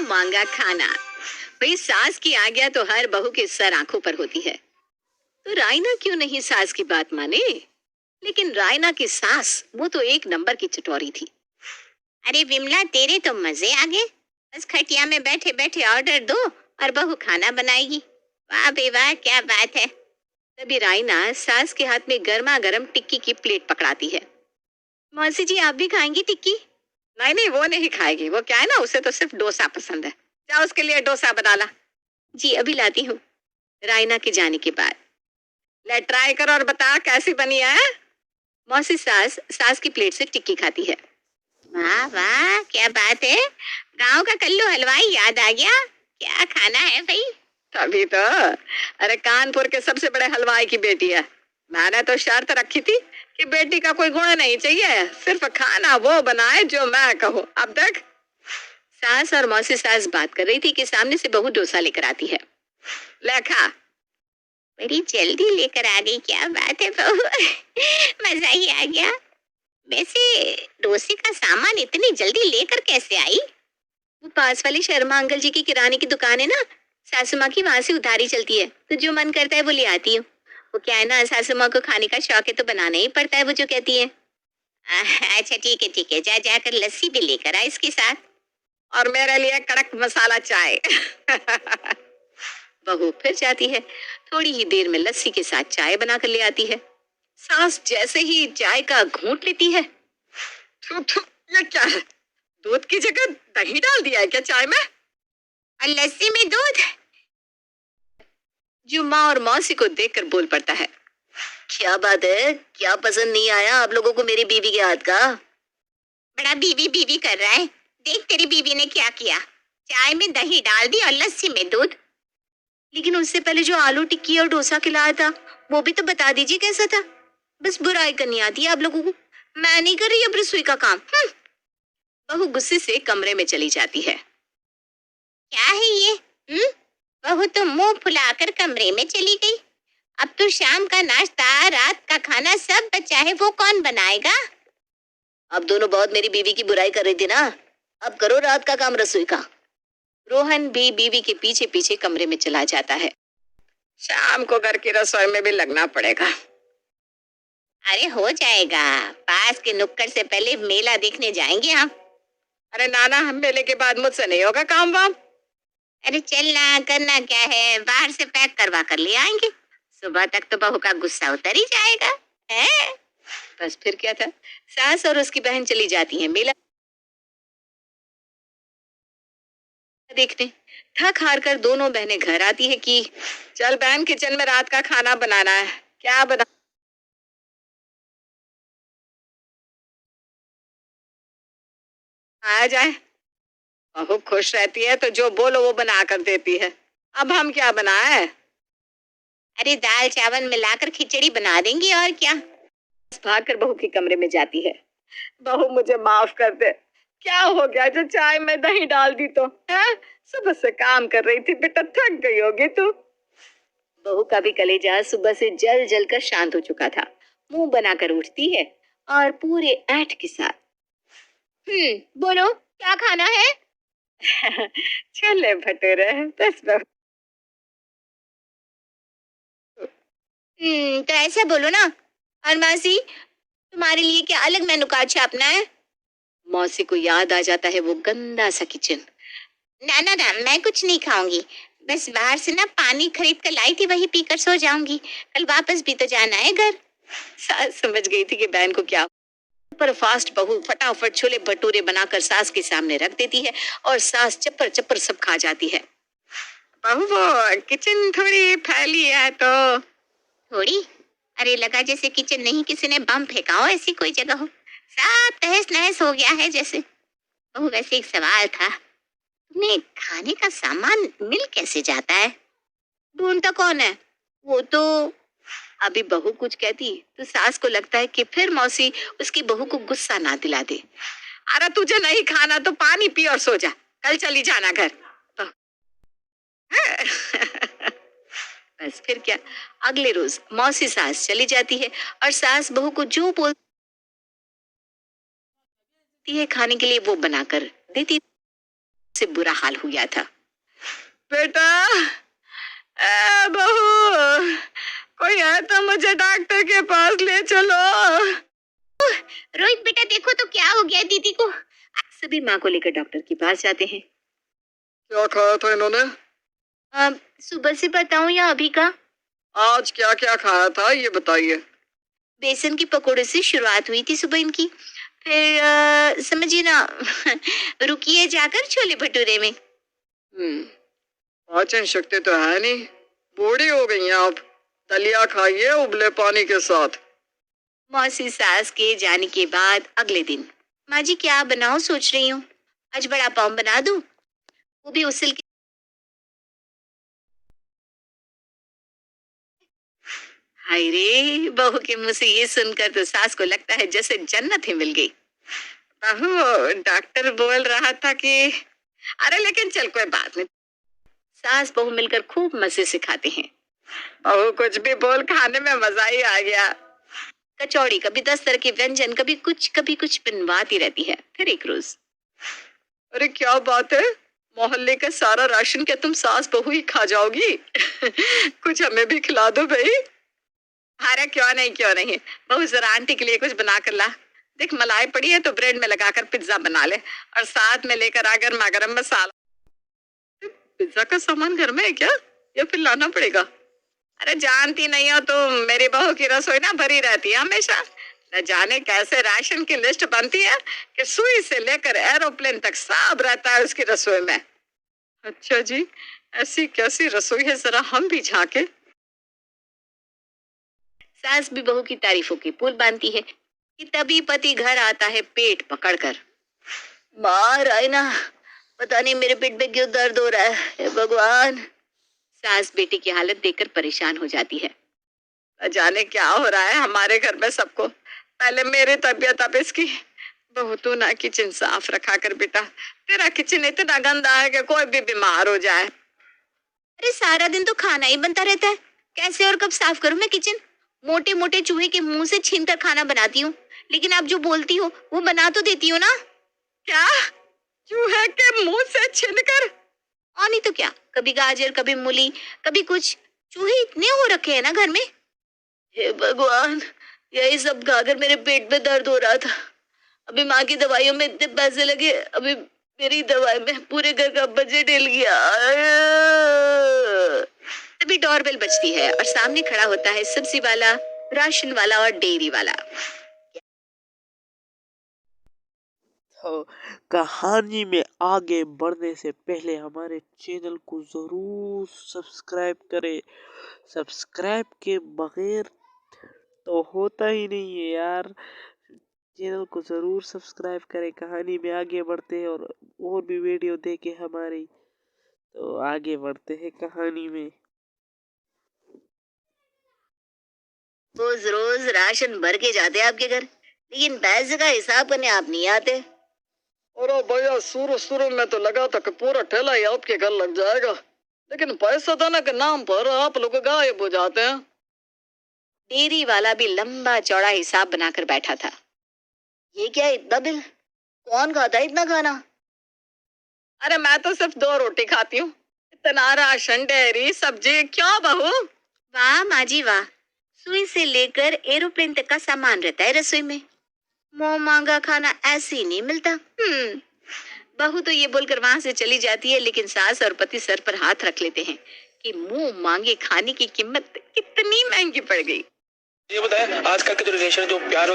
मांगा खाना। भाई सास की आज्ञा तो हर बहू के सर आंखों पर होती है, तो रायना क्यों नहीं सास की बात माने। लेकिन रायना की सास वो तो एक नंबर की चटोरी थी। अरे विमला, तेरे तो मजे आ गए। बस खटिया में बैठे बैठे ऑर्डर दो और बहू खाना बनाएगी। वाह बे वाह, क्या बात है। तभी रायना सास के हाथ में गर्मा गर्म टिक्की की प्लेट पकड़ाती है। मौसी जी, आप भी खाएंगी टिक्की? नहीं नहीं, वो नहीं खाएगी। वो क्या है ना, उसे तो सिर्फ डोसा पसंद है। जाओ उसके लिए डोसा बना ला। जी अभी लाती हूँ। रायना के जाने के बाद ले ट्राई कर और बता कैसी बनी है। मौसी सास सास की प्लेट से टिक्की खाती है। वाह वाह, क्या बात है। गांव का कल्लू हलवाई याद आ गया। क्या खाना है भाई? तभी तो। अरे कानपुर के सबसे बड़े हलवाई की बेटी है। मैंने तो शर्त रखी थी कि बेटी का कोई गुण नहीं चाहिए, सिर्फ खाना वो बनाए जो मैं कहूँ। अब तक सास और मौसी सास बात कर रही थी कि सामने से बहू डोसा लेकर आती है। ले खा। बड़ी जल्दी लेकर आ गई, क्या बात है बहू। मजा ही आ गया। वैसे डोसे का सामान इतनी जल्दी लेकर कैसे आई? वो पास वाले शर्मा अंकल जी की किराने की दुकान है ना, सासू माँ की, वहां से उधारी चलती है, तो जो मन करता है वो ले आती हूँ। वो क्या है ना, सासू माँ को खाने का शौक है तो बनाना ही पड़ता है, वो जो कहती है। अच्छा ठीक है, जा जाकर लस्सी भी लेकर आ इसके साथ, और मेरे लिए कड़क मसाला चाय। बहू फिर जाती है। थोड़ी ही देर में लस्सी के साथ चाय बनाकर ले आती है। सास जैसे ही चाय का घूंट लेती है, थू थू, ये क्या है? दूध की जगह दही डाल दिया है क्या चाय में? और लस्सी में दूध? जो माँ और मौसी को देखकर बोल पड़ता है। क्या बात है, क्या पसंद नहीं आया आप लोगों को मेरी बीवी के हाथ का? बड़ा बीवी बीवी कर रहा है। देख तेरी बीवी ने क्या किया, चाय में दही डाल दी और लस्सी में दूध। लेकिन उससे पहले जो आलू टिक्की और डोसा खिलाया था, वो भी तो बता दीजिए कैसा था। बस बुराई करनी आती है आप लोगों को। मैं नहीं कर रही अब रसोई का काम। बहू गुस्से से कमरे में चली जाती है। क्या है ये? बहू तो मुंह फुलाकर कमरे में चली गई। अब तो शाम का नाश्ता, रात का खाना सब बचा है, वो कौन बनाएगा? अब दोनों बहुत मेरी बीवी की बुराई कर रही थी ना, अब करो रात का काम रसोई का। रोहन भी बीवी के पीछे पीछे कमरे में चला जाता है। शाम को घर की रसोई में भी लगना पड़ेगा। अरे हो जाएगा, पास के नुक्कड़ से पहले मेला देखने जाएंगे हम। अरे नाना, हम मेले के बाद मुझसे नहीं होगा काम वाम। अरे चलना, करना क्या है, बाहर से पैक करवा कर ले आएंगे। सुबह तक तो बहू का गुस्सा उतर ही जाएगा है? बस फिर क्या था, सास और उसकी बहन चली जाती हैं मेला देखने। थक हार कर दोनों बहनें घर आती है कि चल बहन, किचन में रात का खाना बनाना है। क्या बना? आ जाए। बहू खुश रहती है तो जो बोलो वो बना कर देती है। अब हम क्या बनाए? अरे दाल चावल मिलाकर खिचड़ी बना देंगी और क्या। भागकर बहू के कमरे में जाती है। बहू मुझे माफ कर दे। क्या हो गया जो चाय में दही डाल दी तो? है? सुबह से काम कर रही थी बेटा, थक गई होगी तू। बहू का भी कलेजा सुबह से जल जल कर शांत हो चुका था। मुंह बनाकर उठती है और पूरे ऐठ के साथ, बोलो क्या खाना है? छोले भटूरे। बस बहू। तो ऐसा बोलो ना। और मौसी, तुम्हारे लिए क्या अलग मेनू कार्ड छापना है? मौसी को याद आ जाता है वो गंदा सा किचन। ना ना ना, मैं कुछ नहीं खाऊंगी। बस बाहर से ना पानी खरीद कर लाई थी, वही पीकर सो जाऊंगी। कल वापस भी तो जाना है घर। सास समझ गई थी कि बहन को क्या, पर फास्ट बहू फटाफट छोले भटूरे बनाकर सास के सामने रख देती है और सास चप्पर चप्पर सब खा जाती है। बहू वो किचन थोड़ी फैली है तो। थोड़ी? अरे लगा जैसे किचन नहीं किसी ने बम फेंका हो, ऐसी कोई जगह हो। सब तहस नहस हो गया है जैसे। बहू वैसे एक सवाल था, तुम्हें खाने का सामान मिल कैसे जाता है? ढूंढता कौन है? वो तो। अभी बहू कुछ कहती तो सास को लगता है कि फिर मौसी उसकी बहू को गुस्सा ना दिला दे। अरे तुझे नहीं खाना तो पानी पी और सो जा, कल चली जाना घर। बस फिर क्या, अगले रोज मौसी सास चली जाती है और सास बहू को जो बोलती है खाने के लिए वो बनाकर देती। से बुरा हाल हो गया था। बेटा, बहू, कोई है तो मुझे डॉक्टर के पास ले चलो। रोहित बेटा देखो तो क्या हो गया दीदी को। सभी माँ को लेकर डॉक्टर के पास जाते हैं। क्या खाया था इन्होंने? सुबह से बताऊं या अभी का? आज क्या क्या खाया था ये बताइए। बेसन की पकौड़े से शुरुआत हुई थी सुबह इनकी, फिर समझिए ना रुकिए जाकर छोले भटूरे में। पाचन शक्ति तो है नहीं, बूढ़ी हो गई हैं आप। दलिया खाइए उबले पानी के साथ। मौसी सास के जाने के बाद अगले दिन, माँ जी क्या बनाऊं सोच रही हूँ, आज बड़ा पाव बना दूं, वो भी उसल के। हाय रे, बहू के मुंह से ये सुनकर तो सास को लगता है जैसे जन्नत ही मिल गई। बहू, डॉक्टर बोल रहा था कि अरे लेकिन चल कोई बात नहीं। सास बहू मिलकर खूब मजे से खाते हैं। बहू कुछ भी बोल, खाने में मजा ही आ गया। कचौड़ी, कभी 10 तरह के व्यंजन, कभी कुछ बनवाती रहती है। फिर एक रोज, अरे क्या बात है, मोहल्ले का सारा राशन क्या तुम सास बहू ही खा जाओगी? कुछ हमें भी खिला दो भाई। अरे क्यों नहीं, बहू जरा आंटी के लिए कुछ बना कर ला। देख मलाई पड़ी है तो ब्रेड में लगाकर पिज्जा बना ले, और साथ में लेकर आ गर्मा गर्म मसाला। पिज्जा का सामान घर में है क्या, या फिर लाना पड़ेगा? अरे जानती नहीं हो तो मेरी बहू की रसोई ना भरी रहती है हमेशा। न जाने कैसे राशन की लिस्ट बनती है कि सुई से लेकर एरोप्लेन तक सब रहता है उसकी रसोई में। अच्छा जी, ऐसी कैसी रसोई है, जरा हम भी झांके। सास भी बहू की तारीफों की पुल बांधती है कि तभी पति घर आता है पेट पकड़कर। माँ रायना, पता नहीं मेरे पेट में क्यों दर्द हो रहा है, हे भगवान। सास बेटी की हालत देखकर परेशान हो जाती है। जाने क्या हो रहा है हमारे घर में सबको। पहले मेरी तबीयत, अब इसकी। बहू तू ना किचन साफ रखा कर बेटा, तेरा किचन इतना गंदा है कि कोई भी बीमार हो जाए। अरे सारा दिन तो खाना ही बनता रहता है, कैसे और कब साफ करूं मैं किचन? मोटे मोटे चूहे के मुंह से छीनकर खाना बनाती हूँ, लेकिन आप जो बोलती हो वो बना तो देती हो ना। क्या? चूहे के मुंह से छीनकर? और नहीं तो क्या, कभी गाजर, कभी मूली, कभी कुछ। चूहे इतने हो रखे हैं ना घर में। हे भगवान, यही सब खाकर मेरे पेट में दर्द हो रहा था। अभी माँ की दवाइयों में इतने पैसे लगे, अभी मेरी दवाई में पूरे घर का बजट हिल गया। तभी डोरबेल बजती है और सामने खड़ा होता है सब्जी वाला, राशन वाला और डेयरी वाला। तो कहानी में आगे बढ़ने से पहले हमारे चैनल को ज़रूर सब्सक्राइब करें। सब्सक्राइब के बगैर तो होता ही नहीं है यार। चैनल को ज़रूर सब्सक्राइब करें। कहानी में आगे बढ़ते हैं और भी वीडियो देखें हमारी, तो आगे बढ़ते हैं कहानी में। रोज रोज राशन भर के जाते हैं आपके घर, लेकिन पैसे का हिसाब करने आप नहीं आते। अरे भैया, शुरू में तो लगा था कि पूरा ठेला ही आपके घर लग जाएगा, लेकिन पैसा देने के नाम पर आप लोग गायब हो जाते हैं। डेयरी वाला भी लंबा चौड़ा हिसाब बनाकर बैठा था। ये क्या इतना बिल, कौन खाता है इतना खाना? अरे मैं तो सिर्फ 2 रोटी खाती हूँ, इतना राशन, डेयरी, सब्जी, क्यों बहू? वाह माँ जी वाह, सुई से लेकर एरोप्लेन तक का सामान रहता है रसोई में। मुंह मांगा खाना ऐसे ही नहीं मिलता। बहू तो ये बोलकर वहां से चली जाती है, लेकिन सास और पति सर पर हाथ रख लेते हैं कि मुंह मांगे खाने की कीमत कितनी महंगी पड़ गई। ये बताए आजकल के जो रिलेशन, जो प्यार